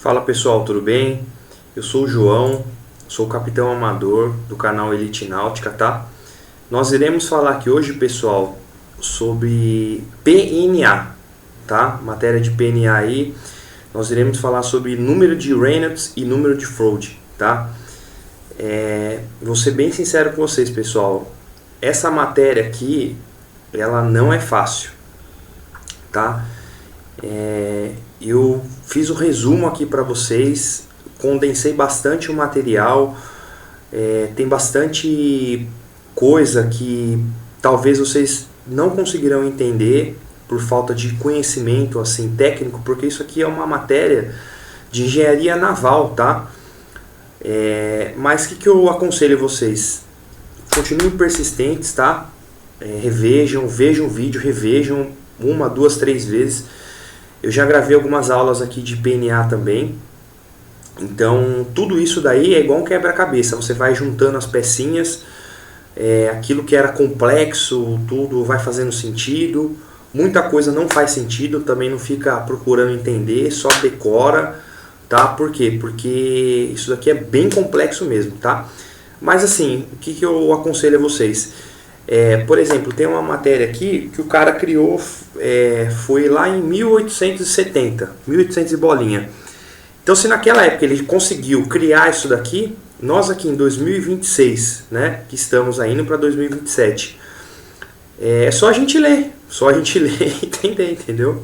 Fala pessoal, tudo bem? Eu sou o João, sou o capitão amador do canal Elite Náutica, tá? Nós iremos falar aqui hoje, pessoal, sobre PNA, tá? Matéria de PNA aí. Nós iremos falar sobre número de Reynolds e número de Froude, tá? Vou ser bem sincero com vocês, pessoal. Essa matéria aqui, ela não é fácil, tá? Eu fiz um resumo aqui para vocês, condensei bastante o material, tem bastante coisa que talvez vocês não conseguirão entender por falta de conhecimento assim técnico, porque isso aqui é uma matéria de engenharia naval, tá? Mas o que eu aconselho vocês? Continuem persistentes, tá? Vejam o vídeo, revejam uma, duas, três vezes. Eu já gravei algumas aulas aqui de PNA também. Então, tudo isso daí é igual um quebra-cabeça. Você vai juntando as pecinhas, aquilo que era complexo, tudo vai fazendo sentido. Muita coisa não faz sentido, também não fica procurando entender, só decora, tá? Por quê? Porque isso daqui é bem complexo mesmo, tá? Mas assim, o que eu aconselho a vocês? Por exemplo, tem uma matéria aqui que o cara criou, foi lá em 1870, 1800 e bolinha. Então, se naquela época ele conseguiu criar isso daqui, nós aqui em 2026, né, que estamos indo para 2027, é só a gente ler e entender, entendeu?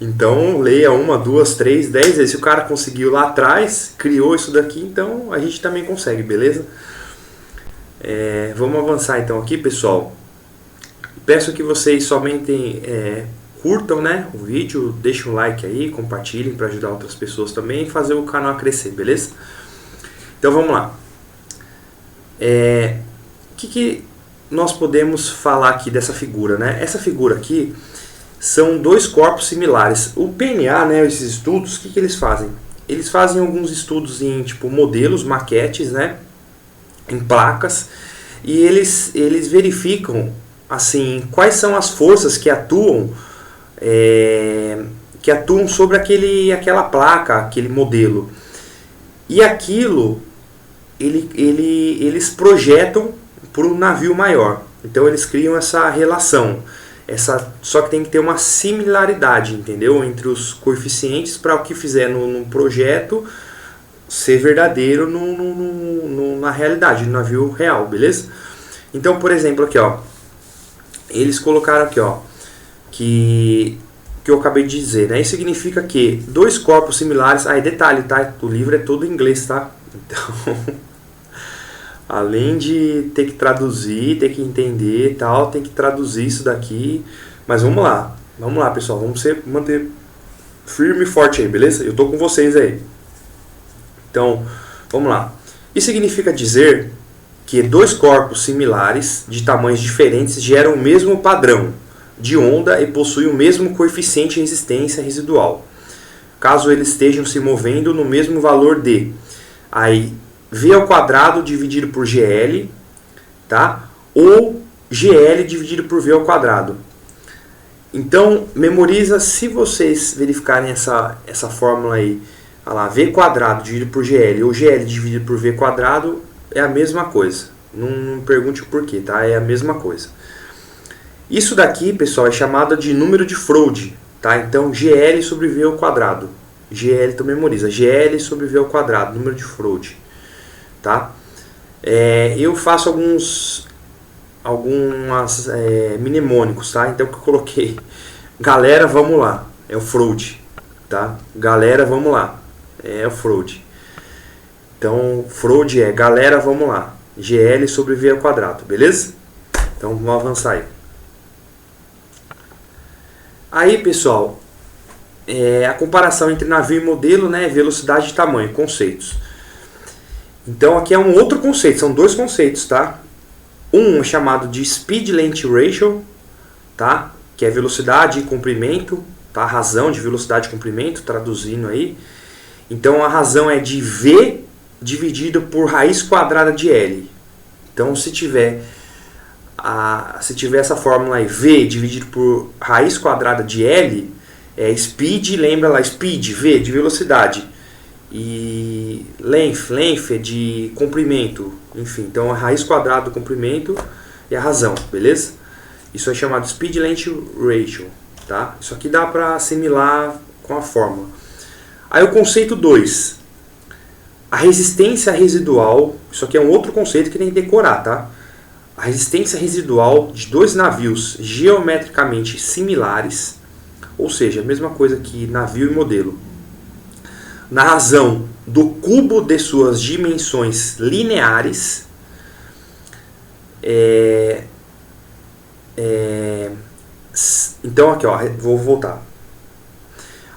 Então, leia uma, duas, três, 10 vezes. Se o cara conseguiu lá atrás, criou isso daqui, então a gente também consegue, beleza? Vamos avançar então aqui, pessoal. Peço que vocês somente curtam, né, o vídeo, deixem um like aí, compartilhem para ajudar outras pessoas também e fazer o canal a crescer, beleza? Então vamos lá. O que nós podemos falar aqui dessa figura, né? Essa figura aqui são dois corpos similares. O PNA, né, esses estudos, o que eles fazem? Eles fazem alguns estudos em tipo modelos, maquetes, né, em placas, e eles verificam assim quais são as forças que atuam sobre aquela placa, aquele modelo, e aquilo eles projetam para um navio maior. Então eles criam essa relação, só que tem que ter uma similaridade, entendeu, entre os coeficientes para o que fizer no projeto ser verdadeiro na realidade, no navio real, beleza? Então, por exemplo, aqui, ó, eles colocaram aqui, ó, que eu acabei de dizer, né? Isso significa que dois corpos similares, aí detalhe, tá? O livro é todo em inglês, tá? Então, além de ter que traduzir, ter que entender e tal, tem que traduzir isso daqui. Mas vamos lá, pessoal, vamos manter firme e forte aí, beleza? Eu tô com vocês aí. Então, vamos lá. Isso significa dizer que dois corpos similares, de tamanhos diferentes, geram o mesmo padrão de onda e possuem o mesmo coeficiente de resistência residual, caso eles estejam se movendo no mesmo valor de aí V ao quadrado dividido por GL, tá? Ou GL dividido por V ao quadrado. Então, memoriza, se vocês verificarem essa fórmula aí, olha lá, V quadrado dividido por GL ou GL dividido por V quadrado é a mesma coisa. Não me pergunte o porquê, tá? É a mesma coisa. Isso daqui, pessoal, é chamado de número de Froude, tá? Então, GL sobre V ao quadrado. GL, então memoriza. GL sobre V ao quadrado, número de Froude, tá? Eu faço algumas mnemônicos, tá? Então, que eu coloquei. Galera, vamos lá. É o Froude, tá? Galera, vamos lá. É o Froude. Então, Froude é galera, vamos lá. GL sobre V ao quadrado, beleza? Então, vamos avançar aí. Aí, pessoal, a comparação entre navio e modelo, né? Velocidade e tamanho, conceitos. Então, aqui é um outro conceito, são dois conceitos, tá? Um é chamado de Speed Length Ratio, tá? Que é velocidade e comprimento, tá? A razão de velocidade e comprimento, traduzindo aí. Então, a razão é de V dividido por raiz quadrada de L. Então, se tiver essa fórmula aí, V dividido por raiz quadrada de L, Speed, lembra lá, speed, V de velocidade. E length é de comprimento. Enfim, então a raiz quadrada do comprimento é a razão, beleza? Isso é chamado speed length ratio, tá? Isso aqui dá para assimilar com a fórmula. Aí o conceito 2. A resistência residual, isso aqui é um outro conceito que tem que decorar, tá? A resistência residual de dois navios geometricamente similares, ou seja, a mesma coisa que navio e modelo, na razão do cubo de suas dimensões lineares, então aqui, ó, vou voltar.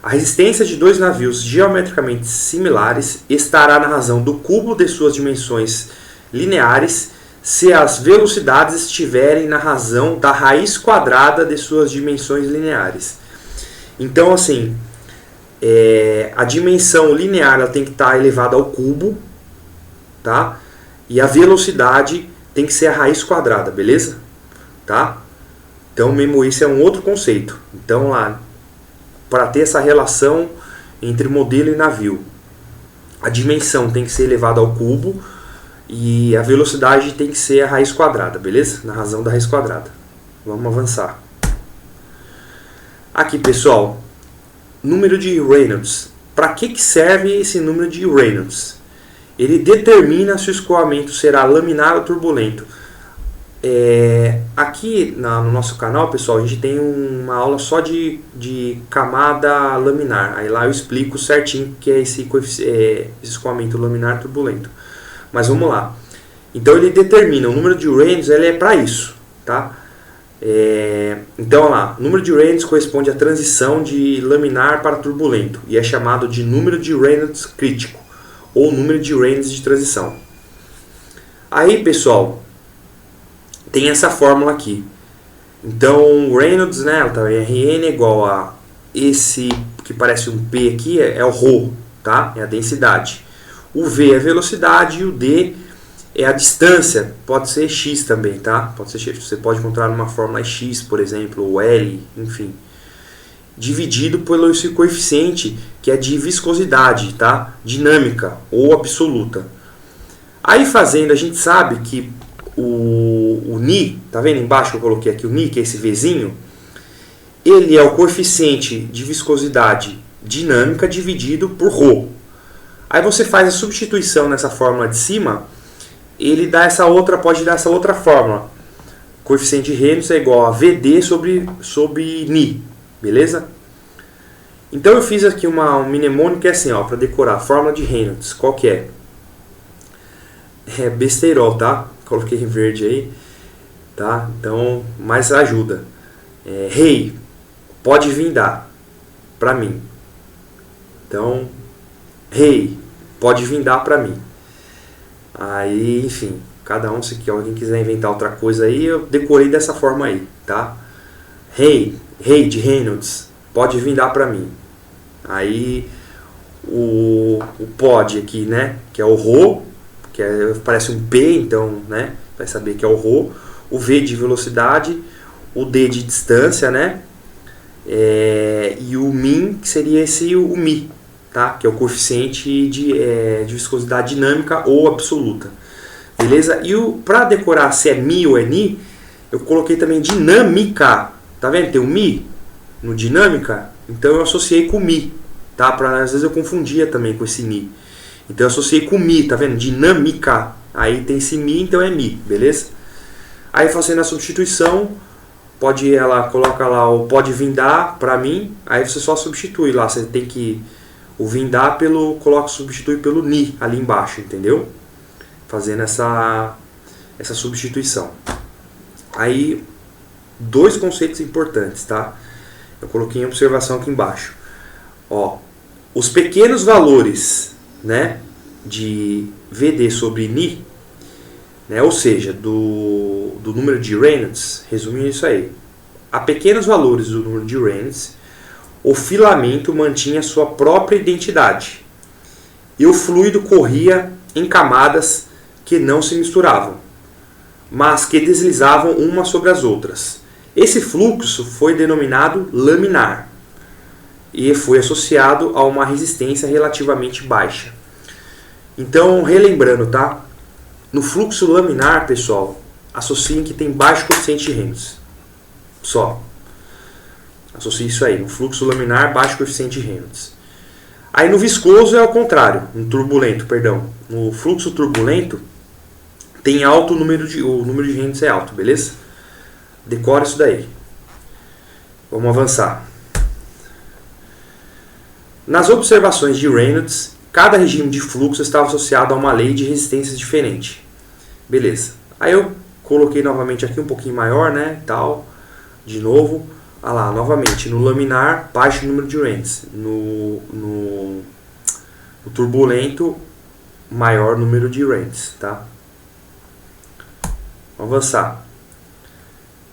A resistência de dois navios geometricamente similares estará na razão do cubo de suas dimensões lineares se as velocidades estiverem na razão da raiz quadrada de suas dimensões lineares. Então, assim, a dimensão linear ela tem que estar elevada ao cubo, tá? E a velocidade tem que ser a raiz quadrada, beleza? Tá? Então, mesmo isso é um outro conceito. Então, lá, para ter essa relação entre modelo e navio, a dimensão tem que ser elevada ao cubo e a velocidade tem que ser a raiz quadrada, beleza? Na razão da raiz quadrada. Vamos avançar. Aqui, pessoal, número de Reynolds. Para que serve esse número de Reynolds? Ele determina se o escoamento será laminar ou turbulento. Aqui no nosso canal, pessoal, a gente tem uma aula só de camada laminar. Aí lá eu explico certinho o que é esse escoamento laminar turbulento. Mas vamos lá. Então ele determina o número de Reynolds, ele é para isso, tá? Então lá, o número de Reynolds corresponde à transição de laminar para turbulento e é chamado de número de Reynolds crítico ou número de Reynolds de transição. Aí, pessoal, tem essa fórmula aqui. Então, Reynolds, né, Rn é igual a esse que parece um P aqui, é o ρ, tá? É a densidade. O V é a velocidade e o D é a distância. Pode ser x também, tá? Pode ser x. Você pode encontrar numa fórmula x, por exemplo, ou L, enfim. Dividido pelo esse coeficiente que é de viscosidade, tá? Dinâmica ou absoluta. Aí fazendo, a gente sabe que o Ni, tá vendo embaixo que eu coloquei aqui o Ni, que é esse Vzinho, ele é o coeficiente de viscosidade dinâmica dividido por ρ. Aí você faz a substituição nessa fórmula de cima, ele dá essa outra, pode dar essa outra fórmula. Coeficiente de Reynolds é igual a VD sobre Ni, beleza? Então eu fiz aqui um mnemônico que é assim, ó, para decorar a fórmula de Reynolds. Qual que é? É besteirol, tá? Coloquei em verde aí, tá? Então, mas ajuda. Rei, pode vir dar pra mim. Então, rei, pode vir dar pra mim. Aí, enfim, cada um, se alguém quiser inventar outra coisa aí, eu decorei dessa forma aí, tá? Rei de Reynolds, pode vir dar pra mim. Aí, o pode aqui, né, que é o ρ, que parece um P, então, né, vai saber que é o ρ. O V de velocidade, o D de distância, né, e o min, que seria o mi, tá, que é o coeficiente de viscosidade dinâmica ou absoluta, beleza? E para decorar se é mi ou é ni, eu coloquei também dinâmica, tá vendo? Tem o mi no dinâmica, então eu associei com mi, tá? Às vezes eu confundia também com esse ni. Então eu associei com mi, tá vendo? Dinâmica. Aí tem esse mi, então é mi, beleza? Aí fazendo a substituição, coloca lá o pode vir dar pra mim, aí você só substitui lá, você tem que o vir dar substitui pelo ni ali embaixo, entendeu? Fazendo essa substituição. Aí, dois conceitos importantes, tá? Eu coloquei em observação aqui embaixo. Ó, os pequenos valores, né, de VD sobre Ni, né, ou seja, do número de Reynolds, resumindo isso aí, a pequenos valores do número de Reynolds, o filamento mantinha sua própria identidade e o fluido corria em camadas que não se misturavam, mas que deslizavam umas sobre as outras. Esse fluxo foi denominado laminar. e foi associado a uma resistência relativamente baixa. Então, relembrando, tá? No fluxo laminar, pessoal, associem que tem baixo coeficiente de Reynolds. Só. Associe isso aí. No fluxo laminar, baixo coeficiente de Reynolds. Aí no viscoso é ao contrário. No turbulento, perdão. No fluxo turbulento, tem alto número de... O número de Reynolds é alto, beleza? Decora isso daí. Vamos avançar. Nas observações de Reynolds, cada regime de fluxo estava associado a uma lei de resistências diferente. Beleza. Aí eu coloquei novamente aqui um pouquinho maior, né? Tal. De novo. Olha lá, novamente. No laminar, baixo número de Reynolds. No turbulento, maior número de Reynolds, tá? Vamos avançar.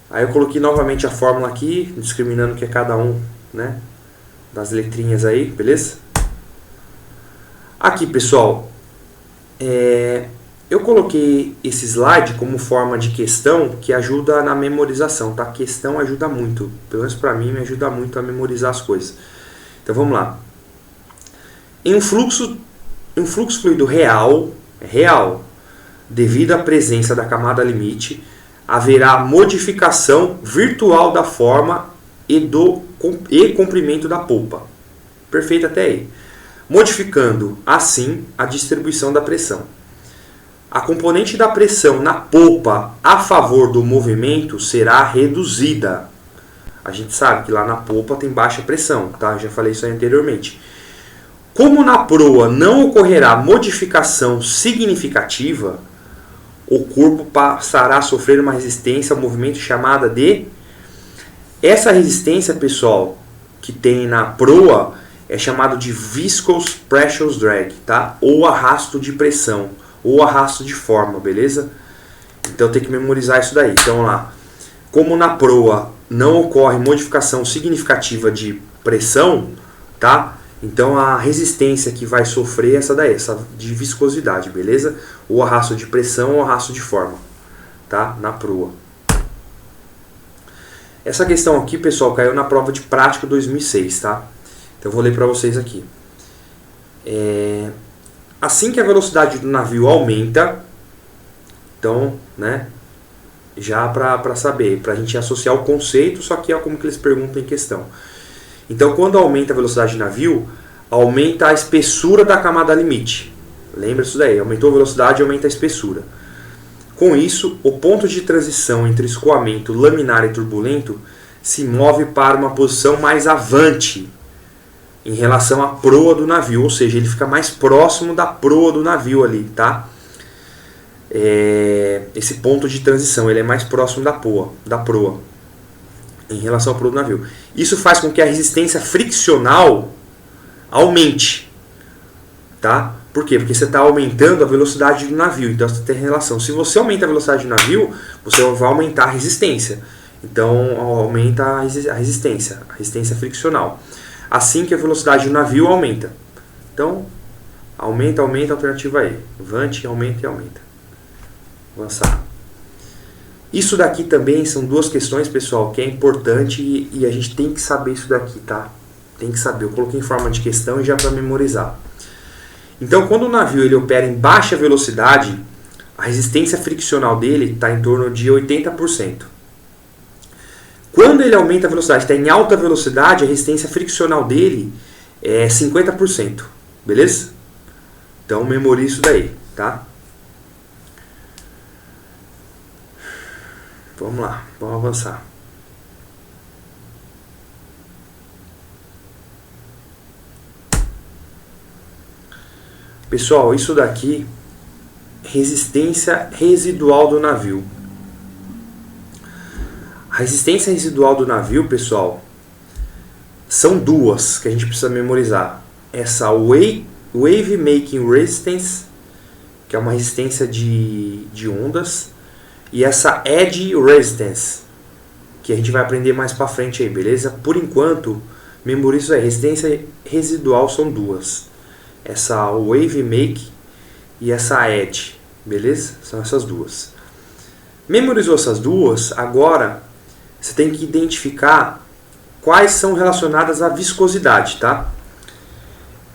Aí eu coloquei novamente a fórmula aqui, discriminando o que é cada um, né? Das letrinhas aí, beleza? Aqui, pessoal, eu coloquei esse slide como forma de questão que ajuda na memorização, tá? A questão ajuda muito, pelo menos para mim, me ajuda muito a memorizar as coisas. Então vamos lá. Em um fluxo fluido real, devido à presença da camada limite, haverá modificação virtual da forma e comprimento da polpa. Perfeito até aí. Modificando, assim, a distribuição da pressão. A componente da pressão na polpa a favor do movimento será reduzida. A gente sabe que lá na polpa tem baixa pressão, tá? Já falei isso aí anteriormente. Como na proa não ocorrerá modificação significativa, o corpo passará a sofrer uma resistência ao movimento chamada de... Essa resistência, pessoal, que tem na proa é chamado de viscous pressure drag, tá? Ou arrasto de pressão, ou arrasto de forma, beleza? Então tem que memorizar isso daí. Então lá, como na proa não ocorre modificação significativa de pressão, tá? Então a resistência que vai sofrer é essa daí, essa de viscosidade, beleza? Ou arrasto de pressão ou arrasto de forma, tá? Na proa. Essa questão aqui, pessoal, caiu na prova de prática 2006, tá? Então eu vou ler para vocês aqui. Assim que a velocidade do navio aumenta, então, né? Já para saber, para a gente associar o conceito, só que é como que eles perguntam em questão. Então, quando aumenta a velocidade do navio, aumenta a espessura da camada limite. Lembra isso daí? Aumentou a velocidade, aumenta a espessura. Com isso, o ponto de transição entre escoamento laminar e turbulento se move para uma posição mais avante em relação à proa do navio, ou seja, ele fica mais próximo da proa do navio ali, tá? Esse ponto de transição, ele é mais próximo da proa, em relação à proa do navio. Isso faz com que a resistência friccional aumente, tá? Por quê? Porque você está aumentando a velocidade do navio, então você tem relação. Se você aumenta a velocidade do navio, você vai aumentar a resistência. Então aumenta a resistência friccional. Assim que a velocidade do navio aumenta. Então, aumenta, a alternativa aí. Avante, aumenta e aumenta. Avançar. Isso daqui também são duas questões, pessoal, que é importante e a gente tem que saber isso daqui, tá? Tem que saber. Eu coloquei em forma de questão e já para memorizar. Então, quando o navio ele opera em baixa velocidade, a resistência friccional dele está em torno de 80%. Quando ele aumenta a velocidade, está em alta velocidade, a resistência friccional dele é 50%. Beleza? Então, memorize isso daí, tá? Vamos lá, vamos avançar. Pessoal, isso daqui, resistência residual do navio. A resistência residual do navio, pessoal, são duas que a gente precisa memorizar. Essa wave making resistance, que é uma resistência de ondas, e essa eddy resistance, que a gente vai aprender mais pra frente aí, beleza? Por enquanto, memorize isso aí. Resistência residual são duas. Essa wave make e essa eddy, beleza? São essas duas. Memorizou essas duas, agora você tem que identificar quais são relacionadas à viscosidade, tá?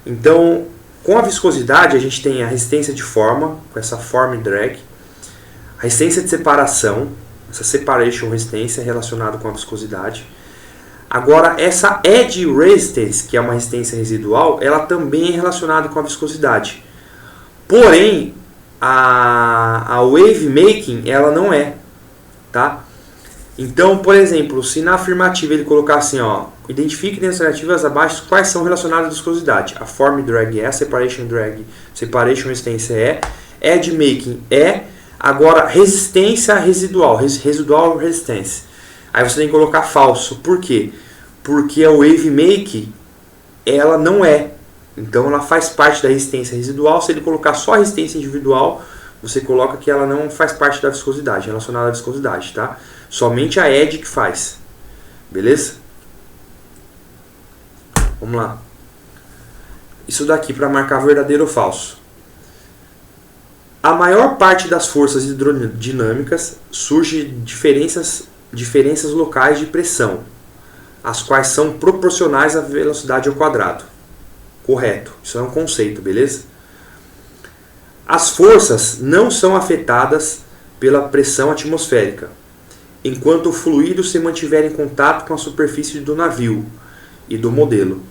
Então, com a viscosidade, a gente tem a resistência de forma, com essa form drag, a resistência de separação, essa separation resistência relacionada com a viscosidade. Agora, essa edge resistance, que é uma resistência residual, ela também é relacionada com a viscosidade. Porém, a wave making, ela não é, tá? Então, por exemplo, se na afirmativa ele colocar assim, ó, identifique dentro das alternativas abaixo quais são relacionadas à viscosidade. A form drag é, a separation resistência é, edge making é, agora resistência residual, residual resistência. Aí você tem que colocar falso. Por quê? Porque a wave make, ela não é. Então ela faz parte da resistência residual. Se ele colocar só a resistência individual, você coloca que ela não faz parte da viscosidade, relacionada à viscosidade, tá? Somente a edge que faz. Beleza? Vamos lá. Isso daqui para marcar verdadeiro ou falso. A maior parte das forças hidrodinâmicas surge de diferenças locais de pressão, as quais são proporcionais à velocidade ao quadrado. Correto. Isso é um conceito, beleza? As forças não são afetadas pela pressão atmosférica, enquanto o fluido se mantiver em contato com a superfície do navio e do modelo.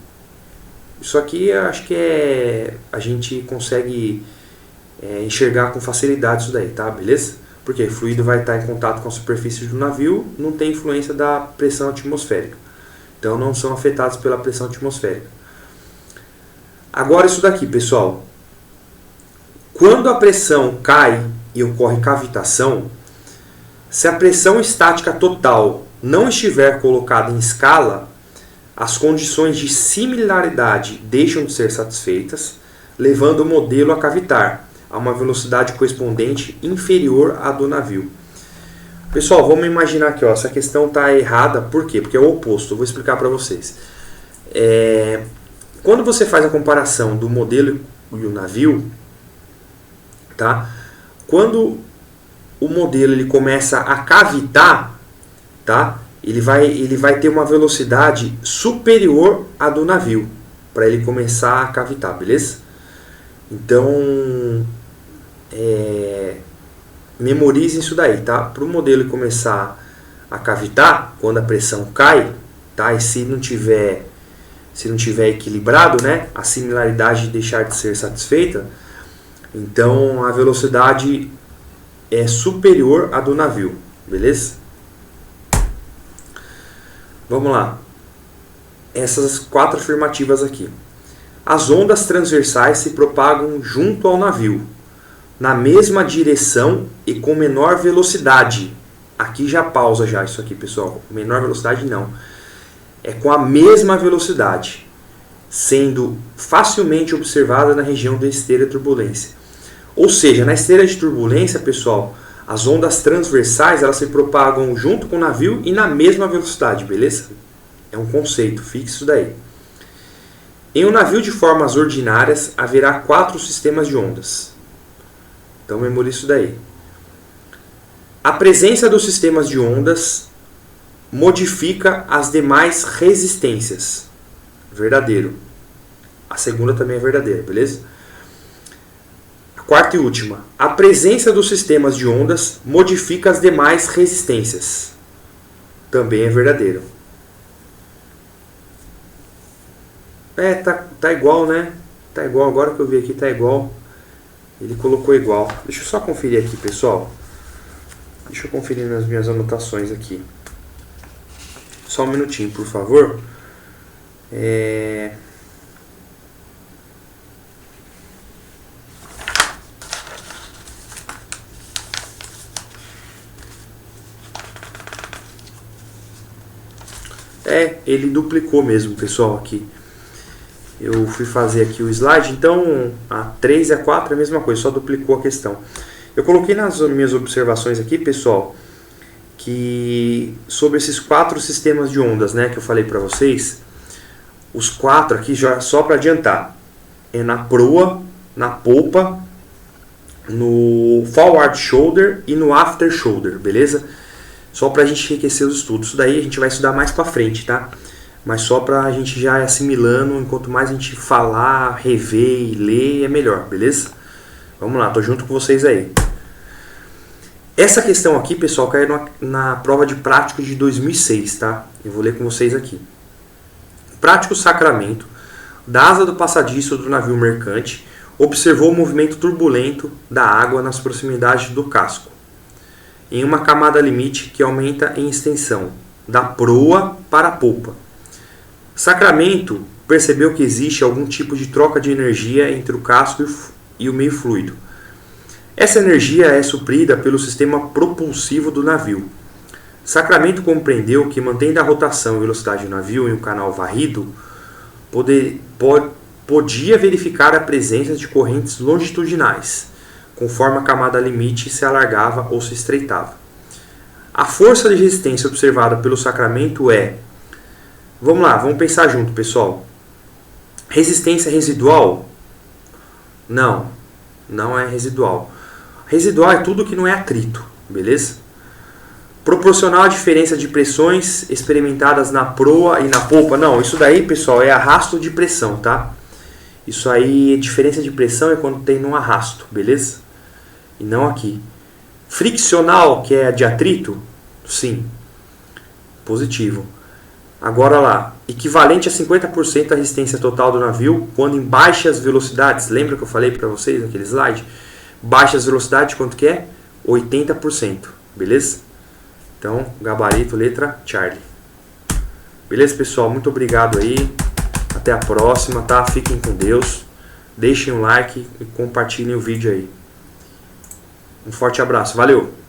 Isso aqui eu acho que a gente consegue enxergar com facilidade isso daí, tá? Beleza? Porque o fluido vai estar em contato com a superfície do navio, não tem influência da pressão atmosférica. Então não são afetados pela pressão atmosférica. Agora isso daqui, pessoal. Quando a pressão cai e ocorre cavitação, se a pressão estática total não estiver colocada em escala, as condições de similaridade deixam de ser satisfeitas, levando o modelo a cavitar a uma velocidade correspondente inferior à do navio. Pessoal, vamos imaginar aqui, ó, essa questão está errada, por quê? Porque é o oposto, eu vou explicar para vocês. Quando você faz a comparação do modelo e o navio, tá? Quando o modelo ele começa a cavitar, tá? Ele vai ter uma velocidade superior à do navio, para ele começar a cavitar, beleza? Então, memorizem isso daí, tá? Para o modelo começar a cavitar, quando a pressão cai, tá? E se não tiver equilibrado, né? A similaridade deixar de ser satisfeita, então a velocidade é superior à do navio, beleza? Vamos lá. Essas 4 afirmativas aqui. As ondas transversais se propagam junto ao navio, na mesma direção e com menor velocidade. Aqui já pausa já isso aqui, pessoal. Menor velocidade não. É com a mesma velocidade, sendo facilmente observada na região da esteira de turbulência. Ou seja, na esteira de turbulência, pessoal, as ondas transversais elas se propagam junto com o navio e na mesma velocidade, beleza? É um conceito, fixe isso daí. Em um navio de formas ordinárias, haverá 4 sistemas de ondas. Então, memorize isso daí. A presença dos sistemas de ondas modifica as demais resistências. Verdadeiro. A segunda também é verdadeira, beleza? A quarta e última. A presença dos sistemas de ondas modifica as demais resistências. Também é verdadeiro. Tá igual, né? Tá igual, agora que eu vi aqui tá igual. Ele colocou igual. Deixa eu só conferir aqui, pessoal. Deixa eu conferir nas minhas anotações aqui. Só um minutinho, por favor. Ele duplicou mesmo, pessoal, aqui. Eu fui fazer aqui o slide, então a 3 e a 4 é a mesma coisa, só duplicou a questão. Eu coloquei nas minhas observações aqui, pessoal, que sobre esses 4 sistemas de ondas, né, que eu falei para vocês, os 4 aqui, já só para adiantar, é na proa, na polpa, no forward shoulder e no after shoulder, beleza? Só para a gente enriquecer os estudos. Isso daí a gente vai estudar mais para frente, tá? mas só para a gente já ir assimilando, enquanto mais a gente falar, rever e ler, é melhor, beleza? Vamos lá, tô junto com vocês aí. Essa questão aqui, pessoal, caiu na prova de prático de 2006, tá? Eu vou ler com vocês aqui. Prático Sacramento, da asa do passadiço do navio mercante, observou o movimento turbulento da água nas proximidades do casco, em uma camada limite que aumenta em extensão, da proa para a polpa. Sacramento percebeu que existe algum tipo de troca de energia entre o casco e o meio fluido. Essa energia é suprida pelo sistema propulsivo do navio. Sacramento compreendeu que, mantendo a rotação e velocidade do navio em um canal varrido, podia verificar a presença de correntes longitudinais, conforme a camada limite se alargava ou se estreitava. A força de resistência observada pelo Sacramento é... Vamos lá, vamos pensar junto, pessoal. Resistência residual? Não, não é residual. Residual é tudo que não é atrito, beleza? Proporcional à diferença de pressões experimentadas na proa e na polpa. Não, isso daí, pessoal, é arrasto de pressão, tá? Isso aí, diferença de pressão é quando tem no arrasto, beleza? E não aqui. Friccional, que é de atrito? Sim. Positivo. Agora lá, equivalente a 50% da resistência total do navio quando em baixas velocidades. Lembra que eu falei para vocês naquele slide? Baixas velocidades, quanto que é? 80%, beleza? Então, gabarito, letra Charlie. Beleza, pessoal? Muito obrigado aí. Até a próxima, tá? Fiquem com Deus. Deixem um like e compartilhem o vídeo aí. Um forte abraço. Valeu!